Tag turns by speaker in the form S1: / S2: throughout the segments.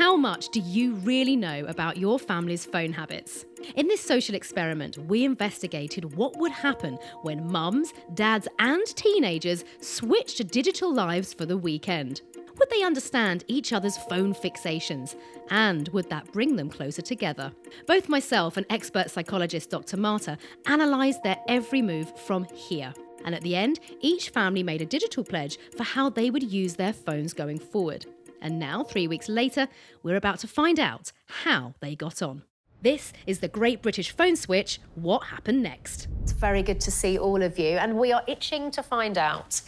S1: How much do you really know about your family's phone habits? In this social experiment, we investigated what would happen when mums, dads, and teenagers switched digital lives for the weekend. Would they understand each other's phone fixations? And would that bring them closer together? Both myself and expert psychologist Dr. Marta analysed their every move from here. And at the end, each family made a digital pledge for how they would use their phones going forward. And now, 3 weeks later, we're about to find out how they got on. This is the Great British Phone Switch. What happened next?
S2: It's very good to see all of you, and we are itching to find out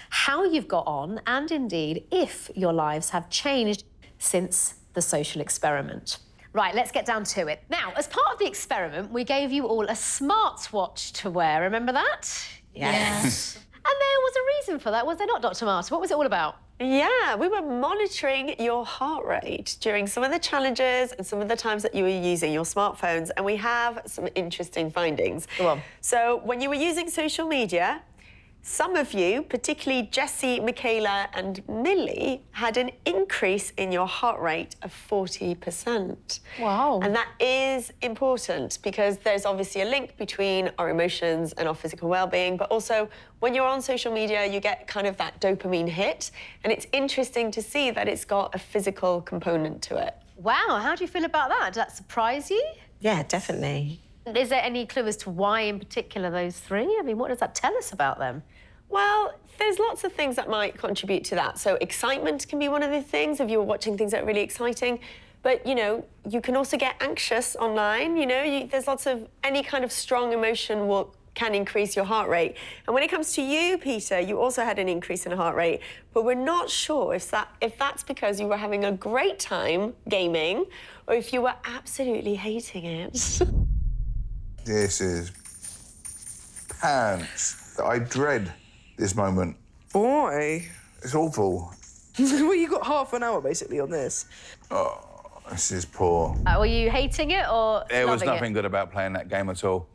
S2: how you've got on and indeed if your lives have changed since the social experiment. Right, let's get down to it. Now, as part of the experiment, we gave you all a smartwatch to wear. Remember that?
S3: Yes.
S2: And there was a reason for that, was there not, Dr. Marta? What was it all about?
S3: Yeah, we were monitoring your heart rate during some of the challenges and some of the times that you were using your smartphones, and we have some interesting findings.
S2: Go on.
S3: So when you were using social media, some of you, particularly Jessie, Michaela and Millie, had an increase in your heart rate of 40%.
S2: Wow.
S3: And that is important because there's obviously a link between our emotions and our physical well-being, but also when you're on social media, you get kind of that dopamine hit, and it's interesting to see that it's got a physical component to it.
S2: Wow, how do you feel about that? Did that surprise you?
S4: Yeah, definitely.
S2: Is there any clue as to why, in particular, those three? I mean, what does that tell us about them?
S3: Well, there's lots of things that might contribute to that. So excitement can be one of the things if you're watching things that are really exciting. But, you know, you can also get anxious online. You know, there's lots of any kind of strong emotion can increase your heart rate. And when it comes to you, Peter, you also had an increase in heart rate, but we're not sure if that's because you were having a great time gaming or if you were absolutely hating it.
S5: This is pants. I dread this moment.
S6: Boy.
S5: It's awful.
S6: Well, you got half an hour, basically, on this.
S5: Oh, this is poor.
S2: Were you hating it or
S7: There was
S2: loving
S7: nothing good about playing that game at all.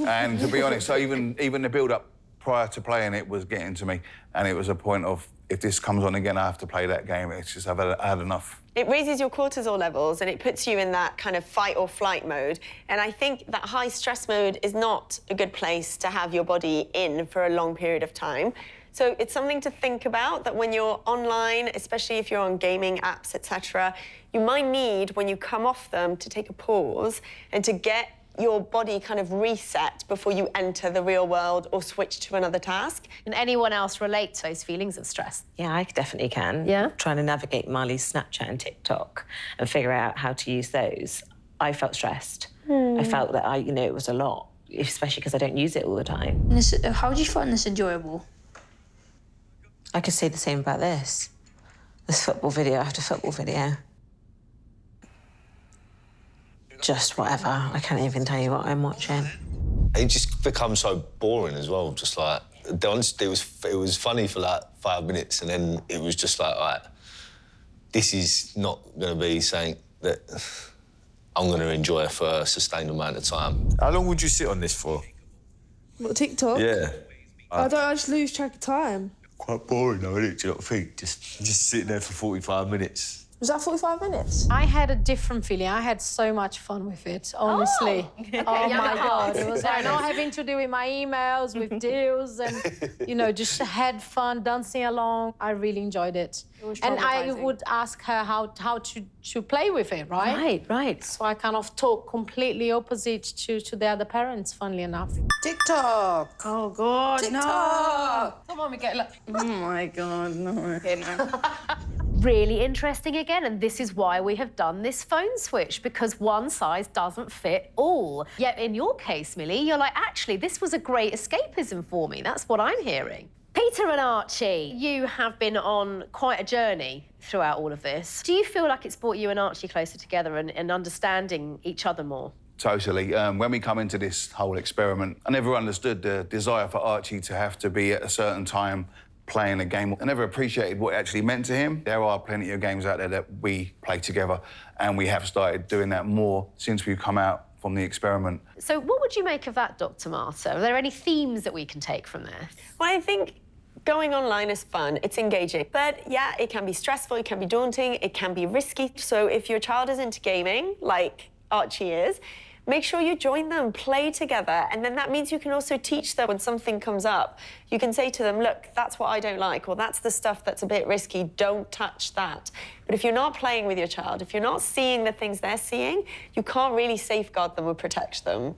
S7: And to be honest, so even the build-up prior to playing it was getting to me. And it was a point of, if this comes on again, I have to play that game. It's just, I had enough.
S3: It raises your cortisol levels and it puts you in that kind of fight or flight mode. And I think that high stress mode is not a good place to have your body in for a long period of time. So it's something to think about, that when you're online, especially if you're on gaming apps, etc., you might need, when you come off them, to take a pause and to get your body kind of reset before you enter the real world or switch to another task.
S2: Can anyone else relate to those feelings of stress?
S4: Yeah, I definitely can.
S2: Yeah?
S4: Trying to navigate Marley's Snapchat and TikTok and figure out how to use those. I felt stressed. I felt that it was a lot, especially because I don't use it all the time.
S8: How do you find this enjoyable?
S4: I could say the same about this. This football video after football video. Just whatever. I can't even tell you what I'm watching.
S9: It just becomes so boring as well. Just like, it was funny for like 5 minutes, and then it was just like, all right, this is not going to be something that I'm going to enjoy for a sustained amount of time.
S10: How long would you sit on this for?
S6: What, TikTok?
S10: Yeah.
S6: I just lose track of time.
S10: Quite boring though, isn't it? Do you not think? Just sitting there for 45 minutes.
S6: Was that 45 minutes?
S8: I had a different feeling. I had so much fun with it, honestly. Oh my God. It was like not having to do with my emails, with deals, and, just had fun dancing along. I really enjoyed it. And I would ask her how to play with it, right?
S2: Right.
S8: So I kind of talk completely opposite to the other parents, funnily enough.
S6: TikTok.
S11: Oh, God,
S6: TikTok.
S11: no. Come on, Michaela. Oh, my God, no. Okay, no.
S2: Really interesting again, and this is why we have done this phone switch, because one size doesn't fit all. Yet in your case, Millie, you're like, actually, this was a great escapism for me. That's what I'm hearing. Peter and Archie, you have been on quite a journey throughout all of this. Do you feel like it's brought you and Archie closer together and understanding each other more?
S7: Totally. When we come into this whole experiment, I never understood the desire for Archie to have to be at a certain time playing a game. I never appreciated what it actually meant to him. There are plenty of games out there that we play together, and we have started doing that more since we've come out from the experiment.
S2: So what would you make of that, Dr. Marta? Are there any themes that we can take from this?
S3: Well, I think Going online is fun, it's engaging. But yeah, it can be stressful, it can be daunting, it can be risky. So if your child is into gaming, like Archie is, make sure you join them, play together, and then that means you can also teach them when something comes up. You can say to them, look, that's what I don't like, or that's the stuff that's a bit risky, don't touch that. But if you're not playing with your child, if you're not seeing the things they're seeing, you can't really safeguard them or protect them.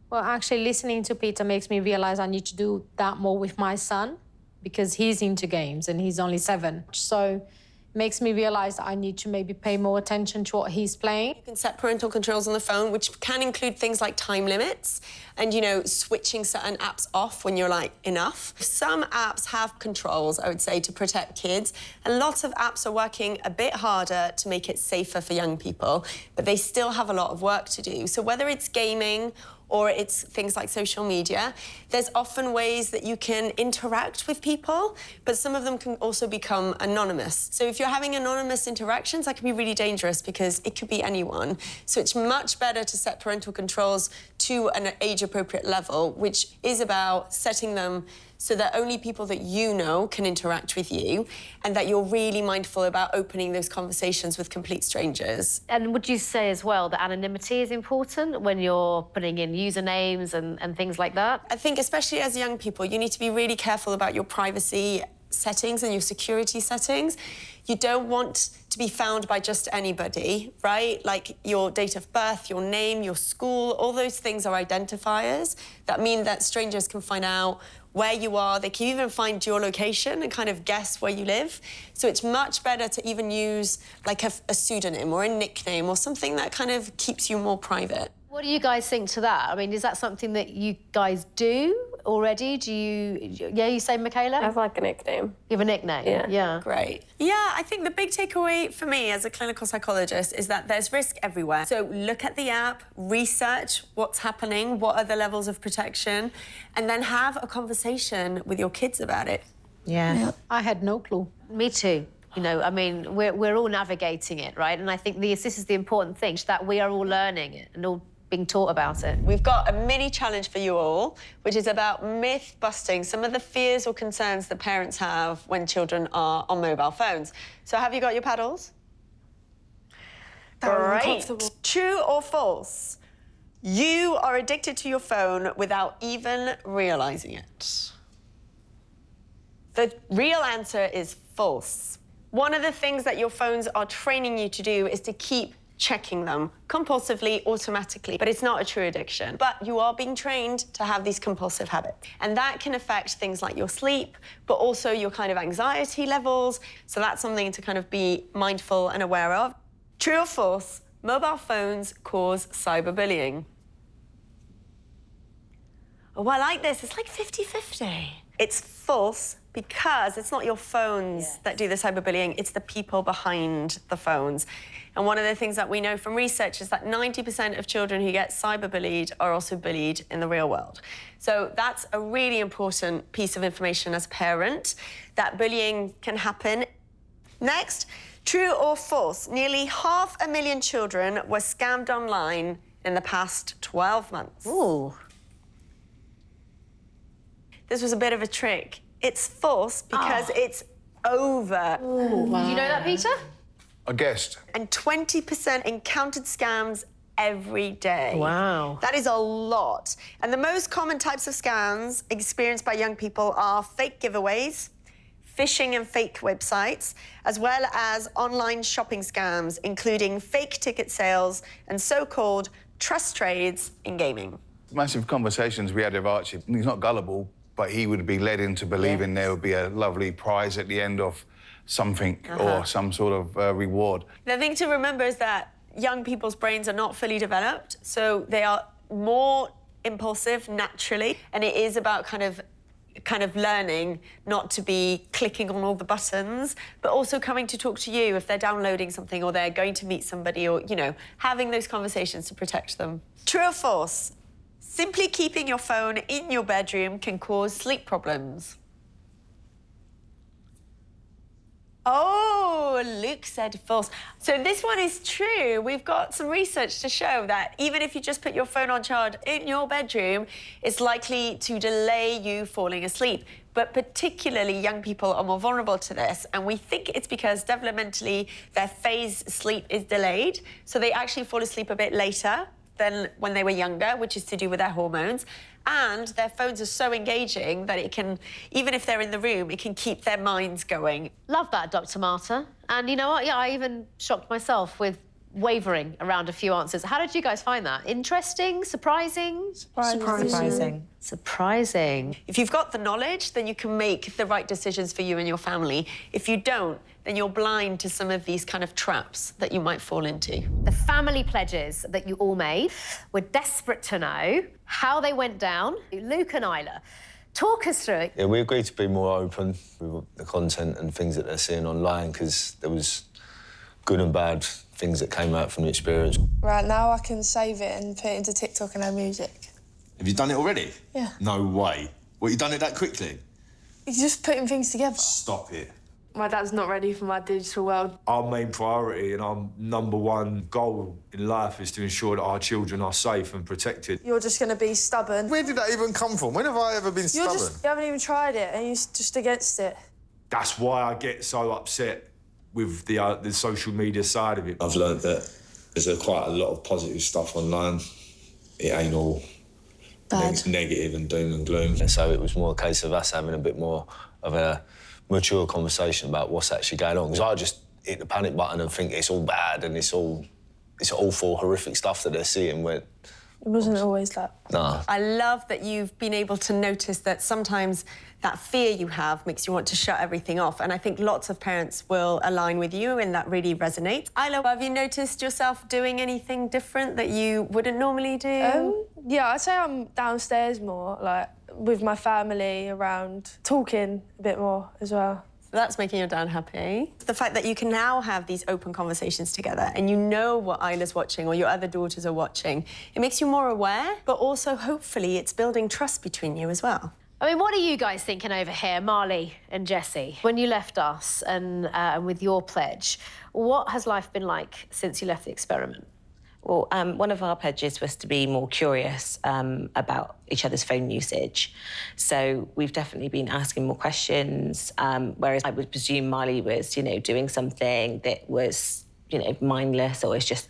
S8: Well, actually, listening to Peter makes me realize I need to do that more with my son, because he's into games and he's only 7. So it makes me realize that I need to maybe pay more attention to what he's playing.
S3: You can set parental controls on the phone, which can include things like time limits and, you know, switching certain apps off when you're like, enough. Some apps have controls, I would say, to protect kids. And lots of apps are working a bit harder to make it safer for young people, but they still have a lot of work to do. So whether it's gaming or it's things like social media, there's often ways that you can interact with people, but some of them can also become anonymous. So if you're having anonymous interactions, that can be really dangerous because it could be anyone. So it's much better to set parental controls to an age-appropriate level, which is about setting them so that only people that you know can interact with you, and that you're really mindful about opening those conversations with complete strangers.
S2: And would you say as well that anonymity is important when you're putting in usernames and things like that?
S3: I think especially as young people, you need to be really careful about your privacy settings and your security settings. You don't want to be found by just anybody, right? Like your date of birth, your name, your school, all those things are identifiers that mean that strangers can find out where you are. They can even find your location and kind of guess where you live. So it's much better to even use like a pseudonym or a nickname or something that kind of keeps you more private.
S2: What do you guys think to that? I mean, is that something that you guys do already? Do you... Yeah, you say, Michaela?
S12: I have like a nickname.
S2: You have a nickname?
S12: Yeah.
S3: Great. Yeah, I think the big takeaway for me as a clinical psychologist is that there's risk everywhere. So look at the app, research what's happening, what are the levels of protection, and then have a conversation with your kids about it.
S4: Yeah.
S8: I had no clue.
S2: Me too. You know, I mean, we're all navigating it, right? And I think this is the important thing, that we are all learning it and all being taught about it.
S3: We've got a mini challenge for you all, which is about myth busting some of the fears or concerns that parents have when children are on mobile phones. So have you got your paddles? Great. True or false? You are addicted to your phone without even realizing it. The real answer is false. One of the things that your phones are training you to do is to keep checking them compulsively, automatically, but it's not a true addiction. But you are being trained to have these compulsive habits. And that can affect things like your sleep, but also your kind of anxiety levels. So that's something to kind of be mindful and aware of. True or false, mobile phones cause cyberbullying. Oh, I like this. It's like 50-50. It's false because it's not your phones that do the cyberbullying, it's the people behind the phones. And one of the things that we know from research is that 90% of children who get cyberbullied are also bullied in the real world. So that's a really important piece of information as a parent, that bullying can happen. Next, true or false, nearly 500,000 children were scammed online in the past 12 months.
S2: Ooh.
S3: This was a bit of a trick. It's false because it's over.
S2: Ooh, wow. Did you know that, Peter?
S7: I guessed.
S3: And 20% encountered scams every day.
S2: Wow.
S3: That is a lot. And the most common types of scams experienced by young people are fake giveaways, phishing and fake websites, as well as online shopping scams, including fake ticket sales and so-called trust trades in gaming.
S7: Massive conversations we had with Archie. He's not gullible, but he would be led into believing there would be a lovely prize at the end of something or some sort of reward.
S3: The thing to remember is that young people's brains are not fully developed, so they are more impulsive naturally, and it is about kind of learning not to be clicking on all the buttons, but also coming to talk to you if they're downloading something or they're going to meet somebody, or, you know, having those conversations to protect them. True or false? Simply keeping your phone in your bedroom can cause sleep problems. Oh, Luke said false. So this one is true. We've got some research to show that even if you just put your phone on charge in your bedroom, it's likely to delay you falling asleep. But particularly young people are more vulnerable to this, and we think it's because developmentally their phase sleep is delayed, so they actually fall asleep a bit later than when they were younger, which is to do with their hormones. And their phones are so engaging that it can, even if they're in the room, it can keep their minds going.
S2: Love that, Dr. Marta. And you know what? Yeah, I even shocked myself with wavering around a few answers. How did you guys find that? Interesting? Surprising? Surprising.
S3: If you've got the knowledge, then you can make the right decisions for you and your family. If you don't, then you're blind to some of these kind of traps that you might fall into.
S2: The family pledges that you all made, we're desperate to know how they went down. Luke and Isla, talk us through it.
S9: Yeah, we agreed to be more open with the content and things that they're seeing online, because there was good and bad things that came out from the experience.
S6: Right, now I can save it and put it into TikTok and add music.
S10: Have you done it already?
S6: Yeah.
S10: No way. Well, you done it that quickly?
S6: You're just putting things together.
S10: Stop it.
S6: My dad's not ready for my digital world.
S10: Our main priority and our #1 goal in life is to ensure that our children are safe and protected.
S6: You're just going to be stubborn.
S5: Where did that even come from? When have I ever been stubborn?
S6: You haven't even tried it and you're just against it.
S10: That's why I get so upset with the social media side of it. I've learned that there's quite a lot of positive stuff online. It ain't all negative and doom and gloom.
S9: And so it was more a case of us having a bit more of a mature conversation about what's actually going on. Because I just hit the panic button and think it's all bad and it's awful, horrific stuff that they're seeing. Where
S6: It wasn't always that.
S9: no.
S3: I love that you've been able to notice that sometimes that fear you have makes you want to shut everything off. And I think lots of parents will align with you and that really resonates. Isla, have you noticed yourself doing anything different that you wouldn't normally do?
S6: Yeah, I'd say I'm downstairs more, like with my family around, talking a bit more as well.
S3: That's making your dad happy. The fact that you can now have these open conversations together and you know what Isla's watching or your other daughters are watching, it makes you more aware, but also hopefully it's building trust between you as well.
S2: I mean, what are you guys thinking over here, Marley and Jessie? When you left us and with your pledge, what has life been like since you left the experiment?
S4: Well, one of our pledges was to be more curious about each other's phone usage. So we've definitely been asking more questions, whereas I would presume Marley was, doing something that was, mindless or was just,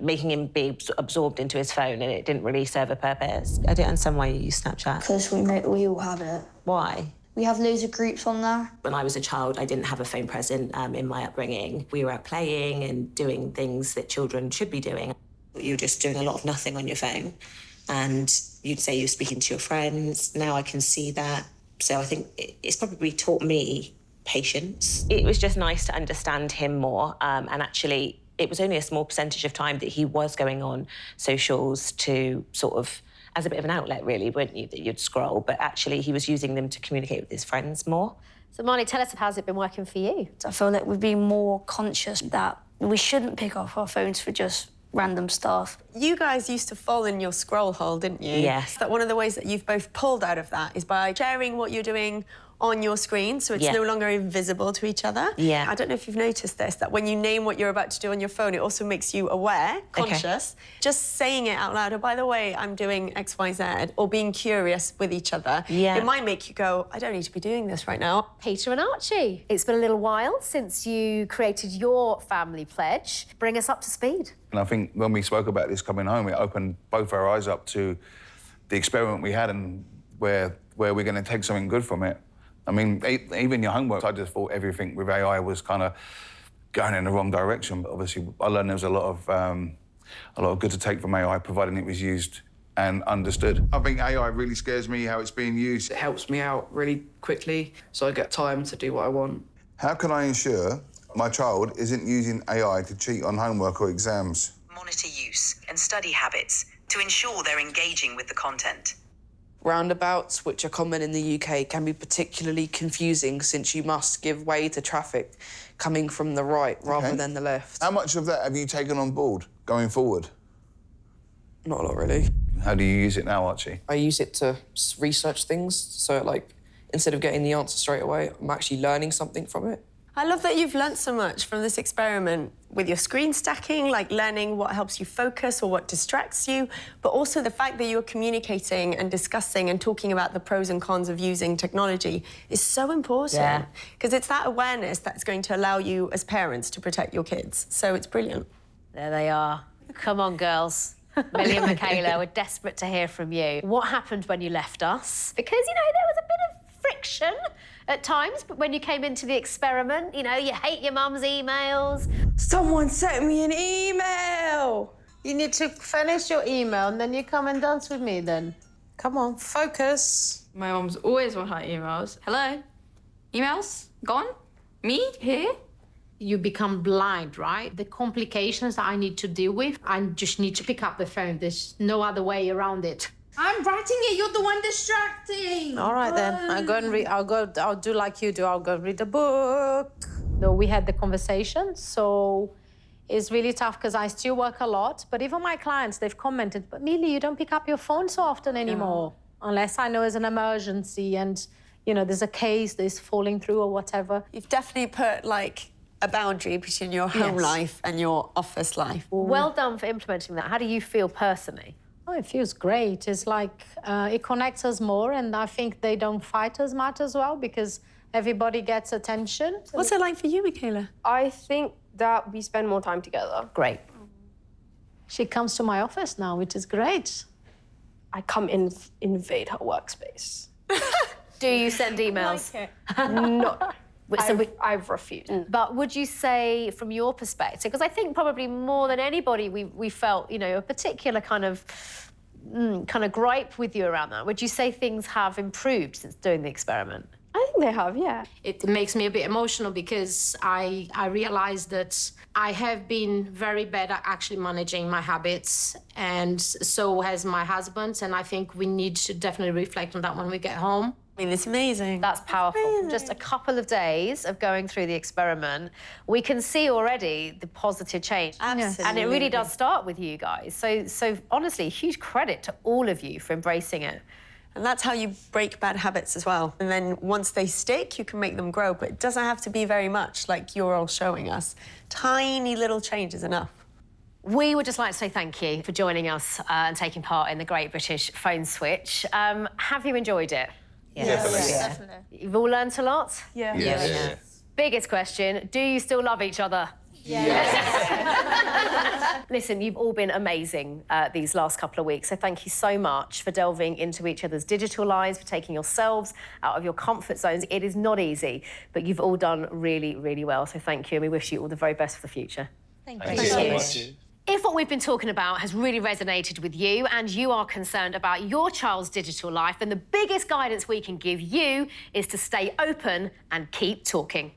S4: making him be absorbed into his phone and it didn't really serve a purpose. I don't understand why you use Snapchat.
S12: Because we all have it.
S4: Why?
S12: We have loads of groups on there.
S4: When I was a child, I didn't have a phone present in my upbringing. We were out playing and doing things that children should be doing. You're just doing a lot of nothing on your phone. And you'd say you're speaking to your friends. Now I can see that. So I think it's probably taught me patience. It was just nice to understand him more. And actually, it was only a small percentage of time that he was going on socials to sort of, as a bit of an outlet, really, weren't you, that you'd scroll, but actually he was using them to communicate with his friends more.
S2: So, Marley, tell us, how's it been working for you?
S12: I feel like we've been more conscious that we shouldn't pick up our phones for just random stuff.
S3: You guys used to fall in your scroll hole, didn't you?
S4: Yes.
S3: That one of the ways that you've both pulled out of that is by sharing what you're doing on your screen, so it's no longer invisible to each other.
S4: Yeah.
S3: I don't know if you've noticed this, that when you name what you're about to do on your phone, it also makes you aware, conscious. Okay. Just saying it out loud, oh, by the way, I'm doing X, Y, Z, or being curious with each other.
S4: Yeah.
S3: It might make you go, I don't need to be doing this right now.
S2: Peter and Archie, it's been a little while since you created your family pledge. Bring us up to speed.
S7: And I think when we spoke about this coming home, it opened both our eyes up to the experiment we had and where we're going to take something good from it. I mean, even your homework, I just thought everything with AI was kind of going in the wrong direction. But obviously, I learned there was a lot of good to take from AI, providing it was used and understood. I think AI really scares me how it's being used.
S13: It helps me out really quickly, so I get time to do what I want.
S5: How can I ensure my child isn't using AI to cheat on homework or exams?
S14: Monitor use and study habits to ensure they're engaging with the content.
S13: Roundabouts, which are common in the UK, can be particularly confusing since you must give way to traffic coming from the right rather than the left.
S5: How much of that have you taken on board going forward?
S13: Not a lot, really.
S7: How do you use it now, Archie?
S13: I use it to research things, so, instead of getting the answer straight away, I'm actually learning something from it.
S3: I love that you've learnt so much from this experiment with your screen stacking, like learning what helps you focus or what distracts you, but also the fact that you're communicating and discussing and talking about the pros and cons of using technology is so important. Because it's that awareness that's going to allow you as parents to protect your kids. So it's brilliant.
S2: There they are. Come on, girls. Millie and Michaela, we're desperate to hear from you. What happened when you left us? Because, you know, there was a bit of friction at times, but when you came into the experiment, you know, you hate your mum's emails.
S11: Someone sent me an email.
S8: You need to finish your email and then you come and dance with me then. Come on, focus.
S11: My mum's always on her emails. Hello? Emails? Gone? Me? Here?
S8: You become blind, right? The complications that I need to deal with, I just need to pick up the phone. There's no other way around it.
S11: I'm writing it. You're the one distracting.
S8: All right, then. I'll go and read. I'll do like you do. I'll go read a book. Though we had the conversation, so it's really tough because I still work a lot. But even my clients, they've commented, but Millie, you don't pick up your phone so often anymore. Unless I know there's an emergency and, you know, there's a case that's falling through or whatever.
S3: You've definitely put, like, a boundary between your home life and your office life.
S2: Well done for implementing that. How do you feel personally?
S8: Oh, it feels great. It's like it connects us more, and I think they don't fight as much as well because everybody gets attention.
S3: What's it like for you, Michaela?
S6: I think that we spend more time together.
S2: Great.
S8: She comes to my office now, which is great.
S6: I come in, invade her workspace.
S2: Do you send emails?
S6: No.
S2: So
S6: I've refused.
S2: But would you say, from your perspective, because I think probably more than anybody, we felt, you know, a particular kind of gripe with you around that. Would you say things have improved since doing the experiment?
S6: I think they have, yeah.
S8: It makes me a bit emotional because I realized that I have been very bad at actually managing my habits, and so has my husband, and I think we need to definitely reflect on that when we get home.
S3: I mean, it's amazing.
S2: That's powerful. From just a couple of days of going through the experiment, we can see already the positive change.
S3: Absolutely.
S2: And it really does start with you guys. So honestly, huge credit to all of you for embracing it.
S3: And that's how you break bad habits as well. And then once they stick, you can make them grow. But it doesn't have to be very much, like you're all showing us. Tiny little change is enough.
S2: We would just like to say thank you for joining us and taking part in the Great British Phone Switch. Have you enjoyed it?
S11: Definitely.
S2: You've all learnt a lot?
S11: Yeah.
S2: Biggest question, do you still love each other? Yes. Listen, you've all been amazing these last couple of weeks, so thank you so much for delving into each other's digital lives, for taking yourselves out of your comfort zones. It is not easy, but you've all done really, really well, so thank you, and we wish you all the very best for the future.
S11: Thank you so much.
S2: If what we've been talking about has really resonated with you and you are concerned about your child's digital life, then the biggest guidance we can give you is to stay open and keep talking.